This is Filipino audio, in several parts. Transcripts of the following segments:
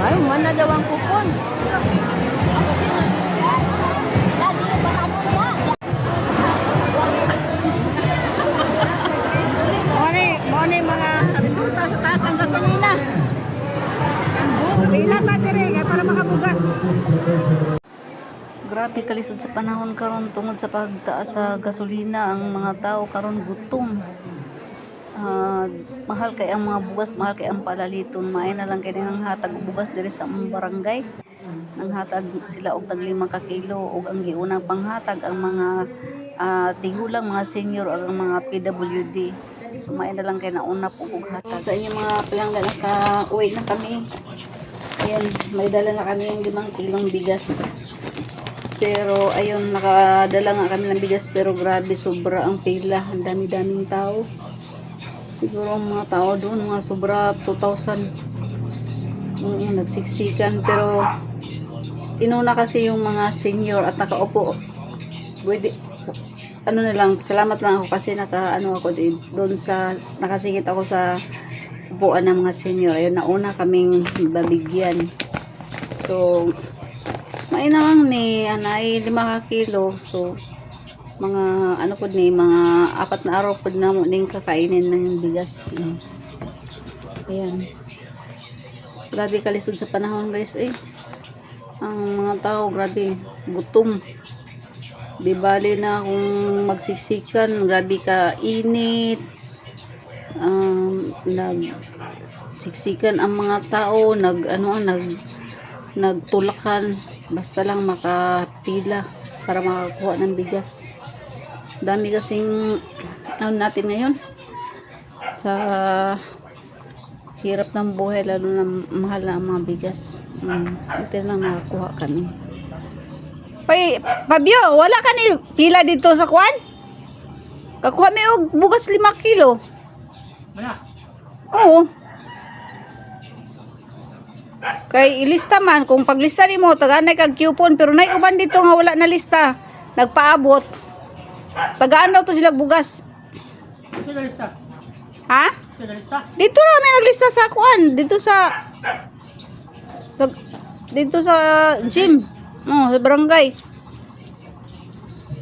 Ay, mana daw ang kupon. Mone mga resulta sa taas ang gasolina. Pila ta dire kay para makabugas. Grabe kalisod sa panahon karon tungod sa pagtaas sa gasolina, ang mga tao karon gutom. Mahal kay ang mga bugas, mahal kay ang palaliton. Maay na lang kay nang hatag og bugas diri sa among barangay. Nang hatag sila og tag 5 ka kilo og ang giunang panghatag ang mga tigulang, mga senior ug ang mga PWD. So maay na lang kay nauna po og hatag. Sa inyo mga palangga, naka-uwi na kami. Ayan, may dala na kami ng 5 kilong bigas. Pero ayun, nakadala nga kami ng bigas, pero grabe, sobra ang pila. Ang dami-daming tao. Siguro ang mga tao doon, mga sobra 2,000. Nagsiksikan. Pero inuna kasi yung mga senior at nakaupo. Pwede, ano na lang, salamat lang ako kasi nakasingit ako sa upuan ng mga senior. Ayun, nauna kaming babigyan. So, may na lang ni anay 5 ka kilo. So, mga mga 4 na araw pud na mo ning kakainin ng bigas. Ayan. Grabe kalisod sa panahon, guys. Ang mga tao, grabe, gutom. Di bali na kung magsiksikan, grabe ka init. Nagsiksikan ang mga tao, nagtulakan, basta lang makapila para makakuha ng bigas. Dami kasing natin ngayon sa hirap ng buhay, lalo na mahal na ang mga bigas. Ito lang nakakuha kami. Fabio, wala ka ni pila dito sa kwan? Kakuha may og bugas 5 kilo. Wala. Oo. Kay ilista man, kung paglista ni mo, taganay kag coupon, pero nay uban dito nga wala na lista. Nagpaabot. Tagaan daw to sila bugas. Sino lista? Ha? Sino lista? Dito na may naglista sa kuan, dito sa gym. Sa barangay.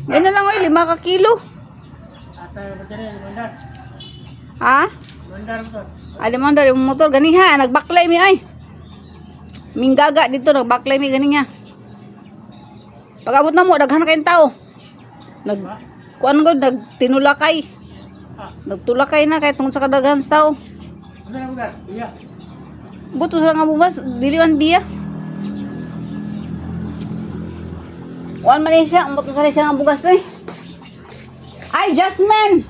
Ganun lang 5 ka kilo. Ata battery mandar. Ha? Mandar motor. Ada mandar yung motor gani ha, nagbaklay mi ay. Minggaga dito nagbaklay mi gani nga. Pag-abot na mo daghan kayong tao. Kuan gud nagtinulakay. Nagtulakay na kay tungod sa kadaghan sa tao. Ano na lugar? Iya. Buto sa nga bumas, dili man biya. Kuan man siya, buto sa siya nga bugas oy. Ay, Jasmine.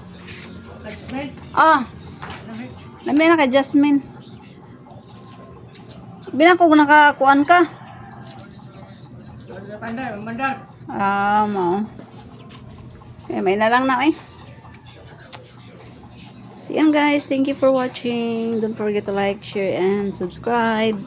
Lami na kay Jasmine. Bilang ko nakakuan ka. Mandar. Mo. May na lang na So yan guys, thank you for watching. Don't forget to like, share, and subscribe.